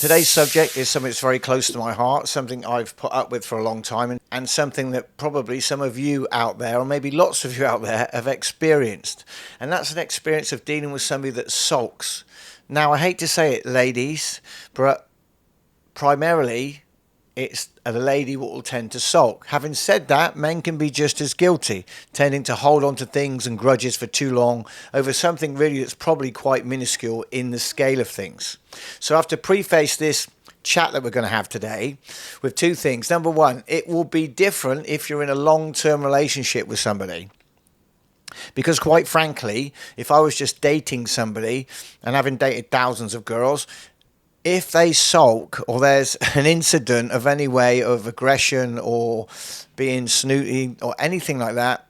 Today's subject is something that's very close to my heart, something I've put up with for a long time, and something that probably some of you out there, or maybe lots of you out there, have experienced. And that's an experience of dealing with somebody that sulks. Now, I hate to say it, ladies, but primarily it's a lady what will tend to sulk. Having said that, men can be just as guilty, tending to hold on to things and grudges for too long over something really that's probably quite minuscule in the scale of things. So I have to preface this chat that we're going to have today with two things. Number one, it will be different if you're in a long-term relationship with somebody. Because quite frankly, if I was just dating somebody and having dated thousands of girls, if they sulk or there's an incident of any way of aggression or being snooty or anything like that,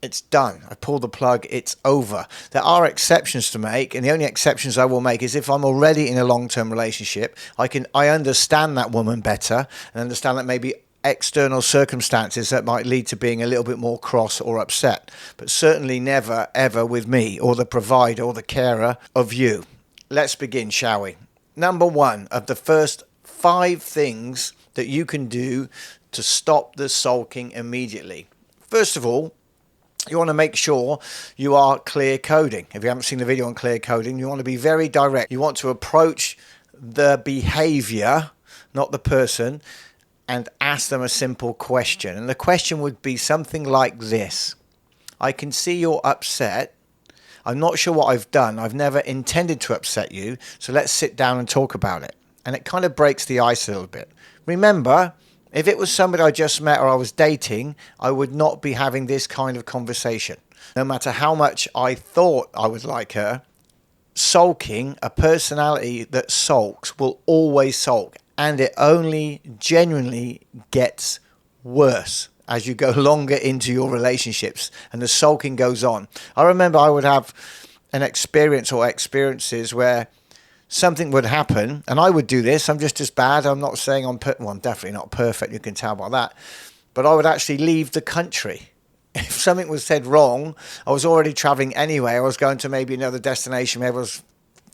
it's done. I pull the plug, it's over. There are exceptions to make, and the only exceptions I will make is if I'm already in a long-term relationship, I understand that woman better and understand that maybe external circumstances that might lead to being a little bit more cross or upset, but certainly never ever with me or the provider or the carer of you. Let's begin, shall we? Number one of the first 5 things that you can do to stop the sulking immediately. First of all, you want to make sure you are clear coding. If you haven't seen the video on clear coding, you want to be very direct. You want to approach the behavior, not the person, and ask them a simple question. And the question would be something like this. I can see you're upset. I'm not sure what I've done. I've never intended to upset you. So let's sit down and talk about it. And it kind of breaks the ice a little bit. Remember, if it was somebody I just met or I was dating, I would not be having this kind of conversation. No matter how much I thought I would like her, sulking, a personality that sulks, will always sulk. And it only genuinely gets worse as you go longer into your relationships and the sulking goes on. I remember I would have an experience or experiences where something would happen and I would do this. I'm just as bad. I'm not saying I'm definitely not perfect. You can tell by that. But I would actually leave the country. If something was said wrong, I was already traveling anyway. I was going to maybe another destination. Maybe I was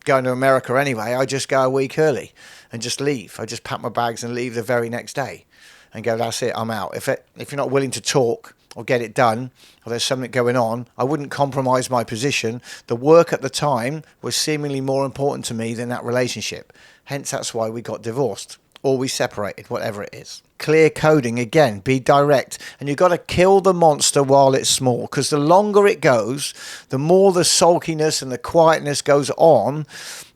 going to America anyway. I just go a week early and just leave. I just pack my bags and leave the very next day and go, that's it, I'm out. If you're not willing to talk or get it done, or there's something going on, I wouldn't compromise my position. The work at the time was seemingly more important to me than that relationship. Hence, that's why we got divorced or we separated, whatever it is. Clear coding, again, be direct. And you've got to kill the monster while it's small, because the longer it goes, the more the sulkiness and the quietness goes on,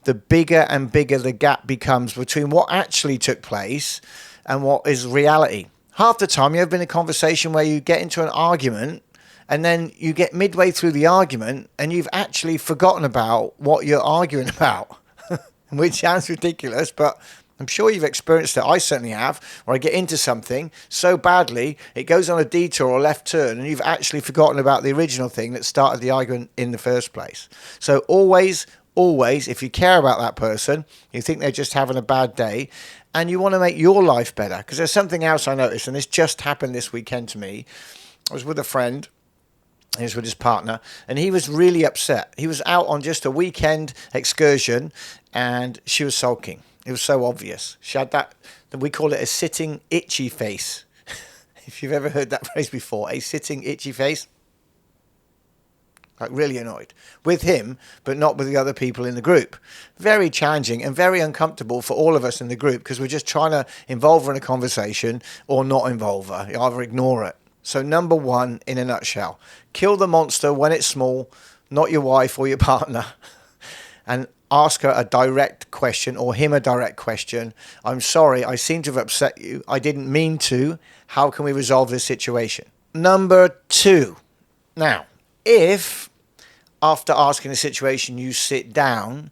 the bigger and bigger the gap becomes between what actually took place and what is reality. Half the time you have been in a conversation where you get into an argument and then you get midway through the argument and you've actually forgotten about what you're arguing about, which sounds ridiculous, but I'm sure you've experienced it. I certainly have, where I get into something so badly, it goes on a detour or left turn and you've actually forgotten about the original thing that started the argument in the first place. So always, if you care about that person, you think they're just having a bad day, and you want to make your life better. Because there's something else I noticed, and this just happened this weekend to me. I was with a friend, he was with his partner, and he was really upset. He was out on just a weekend excursion, and she was sulking. It was so obvious. She had that we call it a sitting itchy face. If you've ever heard that phrase before, a sitting itchy face. Like really annoyed with him, but not with the other people in the group. Very challenging and very uncomfortable for all of us in the group, because we're just trying to involve her in a conversation or not involve her, either ignore it. So number one, in a nutshell, kill the monster when it's small, not your wife or your partner, and ask her a direct question or him a direct question. I'm sorry, I seem to have upset you. I didn't mean to. How can we resolve this situation? Number 2. Now, if after asking a situation you sit down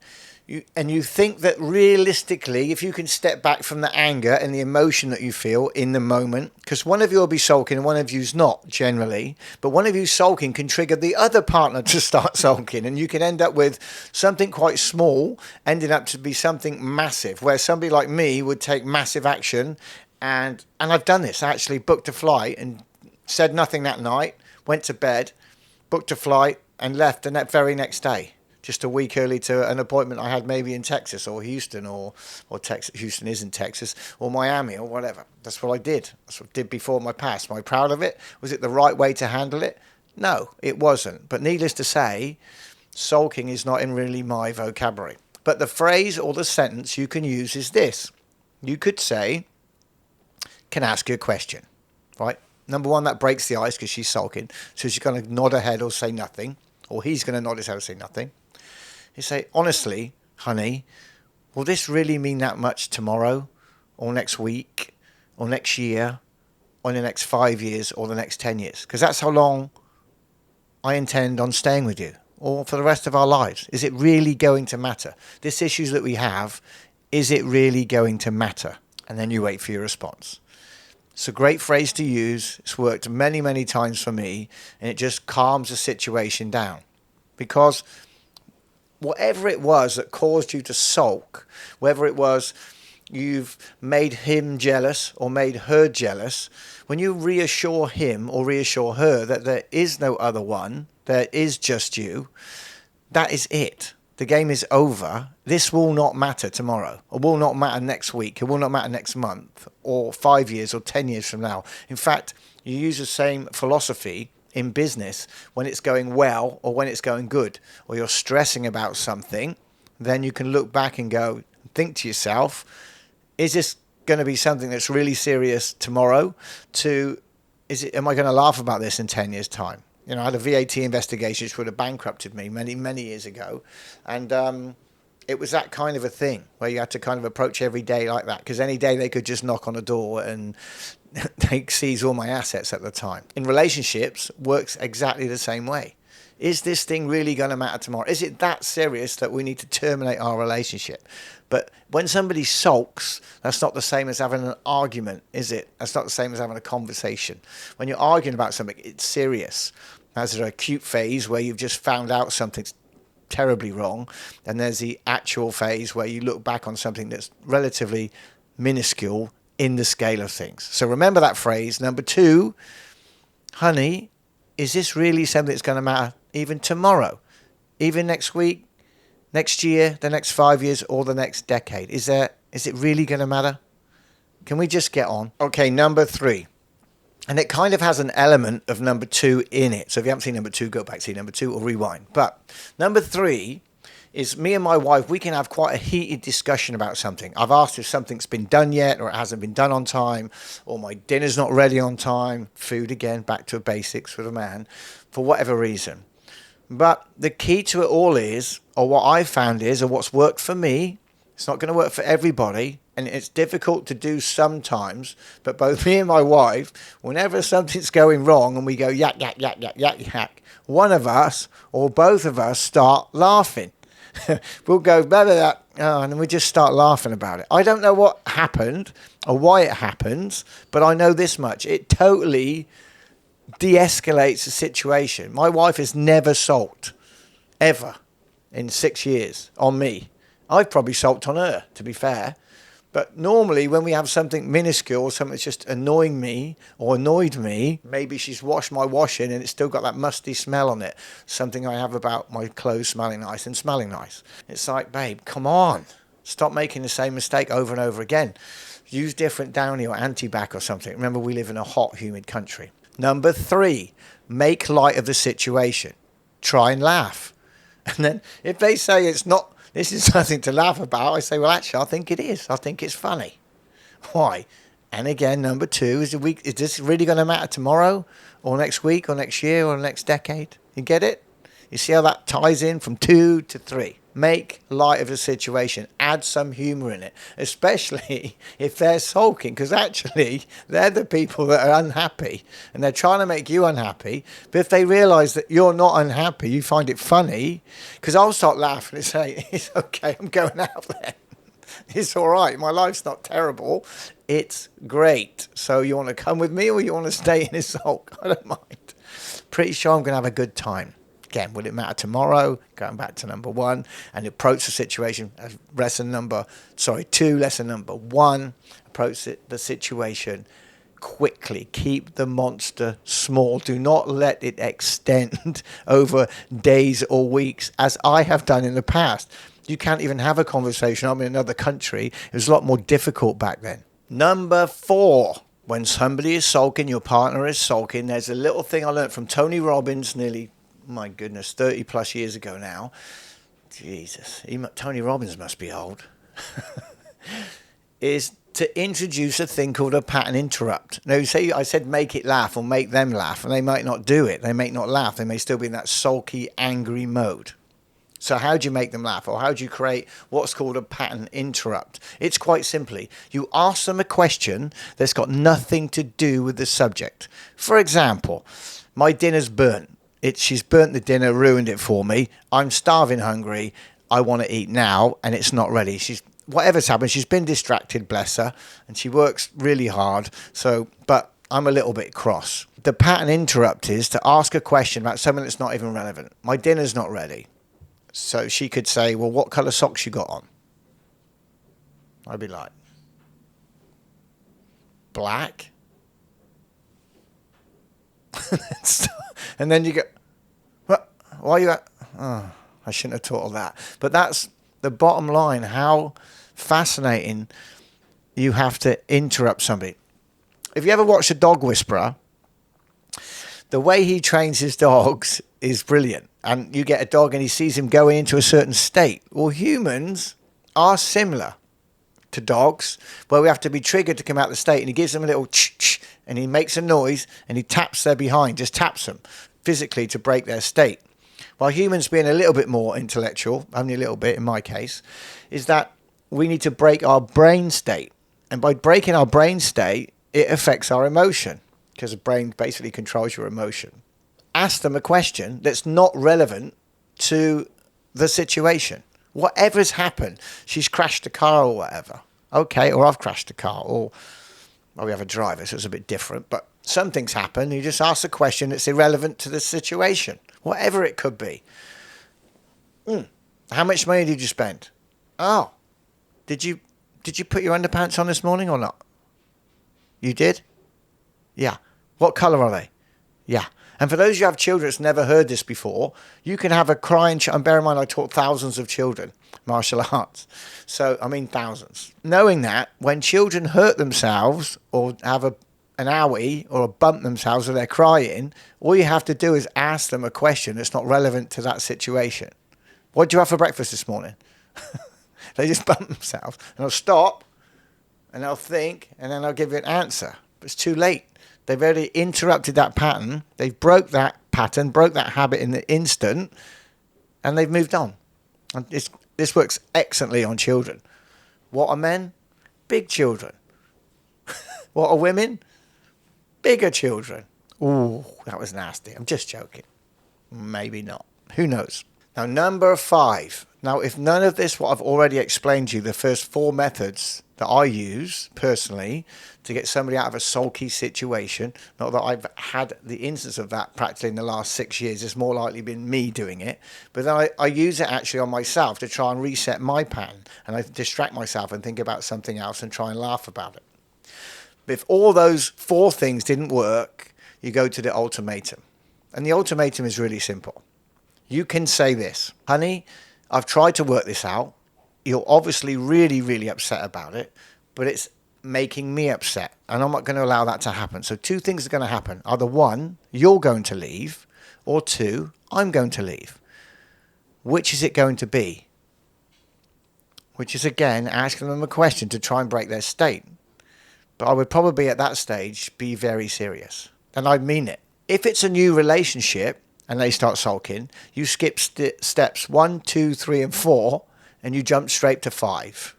and you think that realistically, if you can step back from the anger and the emotion that you feel in the moment, because one of you will be sulking and one of you's not generally, but one of you sulking can trigger the other partner to start sulking, and you can end up with something quite small ending up to be something massive, where somebody like me would take massive action. And I've done this. I actually booked a flight and said nothing that night, went to bed, booked a flight and left the very next day. just a week early to an appointment I had maybe in Texas or Houston or Texas. Houston isn't Texas, or Miami or whatever. That's what I did. That's what I did before my past. Am I proud of it? Was it the right way to handle it? No, it wasn't. But needless to say, sulking is not in really my vocabulary. But the phrase or the sentence you can use is this. You could say, can I ask you a question? Right? Number one, that breaks the ice because she's sulking. So she's going to nod her head or say nothing. Or he's going to nod his head or say nothing. You say, honestly, honey, will this really mean that much tomorrow? Or next week? Or next year? Or in the next 5 years? Or the next 10 years? Because that's how long I intend on staying with you. Or for the rest of our lives. Is it really going to matter? This issue that we have, is it really going to matter? And then you wait for your response. It's a great phrase to use. It's worked many, many times for me, and it just calms the situation down. Because whatever it was that caused you to sulk, whether it was you've made him jealous or made her jealous, when you reassure him or reassure her that there is no other one, there is just you, that is it. The game is over. This will not matter tomorrow. It will not matter next week. It will not matter next month or 5 years or 10 years from now. In fact, you use the same philosophy in business when it's going well or when it's going good, or you're stressing about something. Then you can look back and go, think to yourself, is this going to be something that's really serious tomorrow? Am I going to laugh about this in 10 years' time? You know, I had a VAT investigation which would have bankrupted me many, many years ago. And it was that kind of a thing where you had to kind of approach every day like that, because any day they could just knock on a door and they seize all my assets at the time. In relationships, works exactly the same way. Is this thing really going to matter tomorrow? Is it that serious that we need to terminate our relationship? But when somebody sulks, that's not the same as having an argument, is it? That's not the same as having a conversation. When you're arguing about something, it's serious. There's an acute phase where you've just found out something's terribly wrong, and there's the actual phase where you look back on something that's relatively minuscule in the scale of things. So remember that phrase. Number two, honey, is this really something that's going to matter even tomorrow, even next week, next year, the next 5 years, or the next decade? Is it really going to matter? Can we just get on? Okay, number three. And it kind of has an element of number two in it. So if you haven't seen number two, go back, see number two, or rewind. But number three is me and my wife, we can have quite a heated discussion about something. I've asked if something's been done yet, or it hasn't been done on time, or my dinner's not ready on time. Food again, back to basics with a man, for whatever reason. But the key to it all is, or what I found is, or what's worked for me, it's not going to work for everybody, and it's difficult to do sometimes, but both me and my wife, whenever something's going wrong and we go yak, yak, yak, yak, yak, yak, one of us or both of us start laughing. We'll go blah, blah, blah, oh, and then we just start laughing about it. I don't know what happened or why it happens, but I know this much. It totally de-escalates the situation. My wife has never sulked, ever, in 6 years on me. I've probably sulked on her, to be fair. But normally when we have something minuscule, something that's just annoying me or annoyed me, maybe she's washed my washing and it's still got that musty smell on it. Something I have about my clothes smelling nice and smelling nice. It's like, babe, come on. Stop making the same mistake over and over again. Use different Downy or Antibac or something. Remember, we live in a hot, humid country. Number three, make light of the situation. Try and laugh. And then if they say this is nothing to laugh about, I say, well, actually, I think it is. I think it's funny. Why? And again, number two, is this really going to matter tomorrow or next week or next year or next decade? You get it? You see how that ties in from 2 to 3. Make light of the situation. Add some humour in it, especially if they're sulking, because actually they're the people that are unhappy and they're trying to make you unhappy. But if they realise that you're not unhappy, you find it funny, because I'll start laughing and say, it's okay, I'm going out then. It's all right. My life's not terrible. It's great. So you want to come with me or you want to stay in a sulk? I don't mind. Pretty sure I'm going to have a good time. Again, will it matter tomorrow? Going back to number one, and approach the situation as lesson number 1. Approach the situation quickly. Keep the monster small. Do not let it extend over days or weeks, as I have done in the past. You can't even have a conversation. I'm in another country. It was a lot more difficult back then. Number 4. When somebody is sulking, your partner is sulking, there's a little thing I learned from Tony Robbins nearly, my goodness, 30 plus years ago now. Jesus, Tony Robbins must be old. Is to introduce a thing called a pattern interrupt. Now, say I said make it laugh or make them laugh, and they might not do it. They may not laugh. They may still be in that sulky, angry mode. So how do you make them laugh? Or how do you create what's called a pattern interrupt? It's quite simply, you ask them a question that's got nothing to do with the subject. For example, my dinner's burnt. She's burnt the dinner, ruined it for me. I'm starving hungry. I want to eat now, and it's not ready. Whatever's happened, she's been distracted, bless her, and she works really hard. But I'm a little bit cross. The pattern interrupt is to ask a question about something that's not even relevant. My dinner's not ready. So she could say, well, what colour socks you got on? I'd be like, black? And then you go, what? Why are you at? Oh, I shouldn't have taught all that. But that's the bottom line, how fascinating you have to interrupt somebody. If you ever watch A Dog Whisperer, the way he trains his dogs is brilliant. And you get a dog and he sees him going into a certain state. Well, humans are similar to dogs, where we have to be triggered to come out of the state, and he gives them a little ch-ch, and he makes a noise, and he taps their behind, just taps them physically to break their state. While humans being a little bit more intellectual, only a little bit in my case, is that we need to break our brain state. And by breaking our brain state, it affects our emotion, because the brain basically controls your emotion. Ask them a question that's not relevant to the situation. Whatever's happened, she's crashed a car or whatever. Okay, or I've crashed a car, or well, we have a driver, so it's a bit different. But something's happened, you just ask a question that's irrelevant to the situation, whatever it could be. How much money did you spend? Oh, did you put your underpants on this morning or not? You did? Yeah. What colour are they? Yeah. And for those of you who have children that's never heard this before, you can have a crying child. And bear in mind, I taught thousands of children martial arts. So, I mean thousands. Knowing that when children hurt themselves or have an owie or bump themselves or they're crying, all you have to do is ask them a question that's not relevant to that situation. What did you have for breakfast this morning? They just bump themselves. And I'll stop and I'll think and then I'll give you an answer. But it's too late. They've already interrupted that pattern. They've broke that pattern, broke that habit in the instant, and they've moved on. And this works excellently on children. What are men? Big children. What are women? Bigger children. Ooh, that was nasty. I'm just joking. Maybe not. Who knows? Now, number 5. Now, if none of this, what I've already explained to you, the first 4 methods that I use personally to get somebody out of a sulky situation, not that I've had the instance of that practically in the last 6 years, it's more likely been me doing it, but then I use it actually on myself to try and reset my pattern, and I distract myself and think about something else and try and laugh about it. But if all those 4 things didn't work, you go to the ultimatum. And the ultimatum is really simple. You can say this, honey, I've tried to work this out. You're obviously really, really upset about it, but it's making me upset, and I'm not going to allow that to happen. So 2 things are going to happen. Either 1, you're going to leave, or 2, I'm going to leave. Which is it going to be? Which is, again, asking them a question to try and break their state. But I would probably at that stage be very serious. And I mean it. If it's a new relationship and they start sulking, you skip steps 1, 2, 3, and 4, and you jump straight to 5.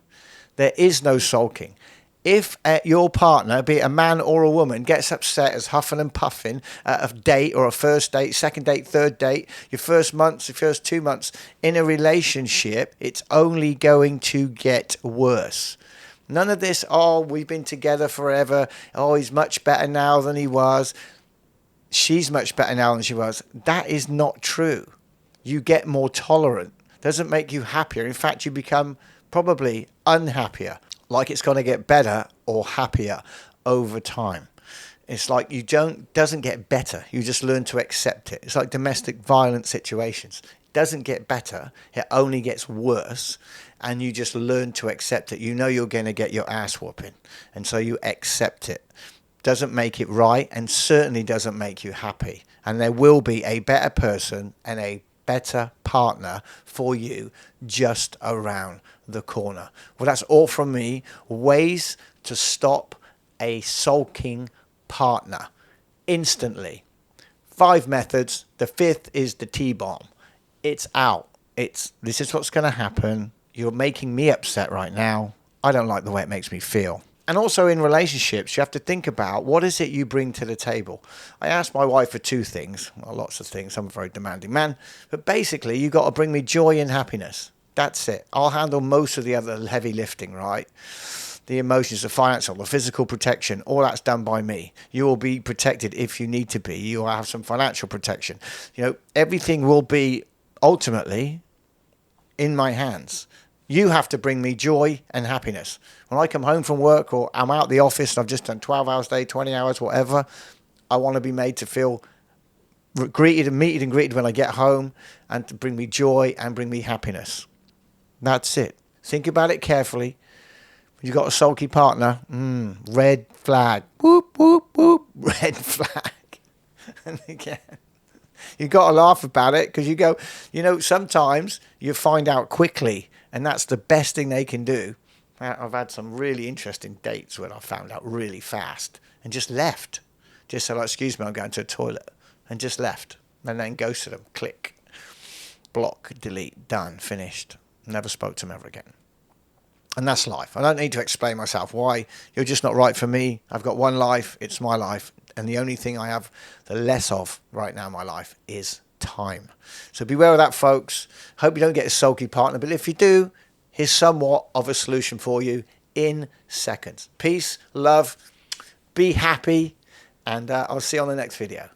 There is no sulking. If your partner, be it a man or a woman, gets upset as huffing and puffing at a date or a first date, second date, third date, your first months, your first 2 months in a relationship, it's only going to get worse. None of this, oh, we've been together forever. Oh, he's much better now than he was. She's much better now than she was. That is not true. You get more tolerant. Doesn't make you happier. In fact, you become probably unhappier. Like it's going to get better or happier over time. It's like doesn't get better. You just learn to accept it. It's like domestic violence situations. It doesn't get better. It only gets worse. And you just learn to accept it. You know you're going to get your ass whooping. And so you accept it. Doesn't make it right, and certainly doesn't make you happy. And there will be a better person and a better partner for you just around the corner. Well, that's all from me. Ways to stop a sulking partner instantly. 5 methods. The 5th is the T-bomb. It's out. This is what's going to happen. You're making me upset right now. I don't like the way it makes me feel. And also in relationships, you have to think about what is it you bring to the table. I asked my wife for 2 things. Well, lots of things. I'm a very demanding man. But basically, you got to bring me joy and happiness. That's it. I'll handle most of the other heavy lifting, right? The emotions, the financial, the physical protection, all that's done by me. You will be protected if you need to be. You will have some financial protection. Everything will be ultimately in my hands. You have to bring me joy and happiness. When I come home from work or I'm out the office and I've just done 12 hours a day, 20 hours, whatever, I want to be made to feel meted and greeted when I get home, and to bring me joy and bring me happiness. That's it. Think about it carefully. When you've got a sulky partner, red flag. Whoop, whoop, whoop, red flag. And again, you've got to laugh about it because you go, sometimes you find out quickly. And that's the best thing they can do. I've had some really interesting dates when I found out really fast and just left. Just said, excuse me, I'm going to the toilet. And just left. And then ghosted them. Click. Block. Delete. Done. Finished. Never spoke to them ever again. And that's life. I don't need to explain myself why. You're just not right for me. I've got one life. It's my life. And the only thing I have the less of right now in my life is time. So beware of that, folks. Hope you don't get a sulky partner, but if you do, here's somewhat of a solution for you in seconds. Peace, love, be happy, and I'll see you on the next video.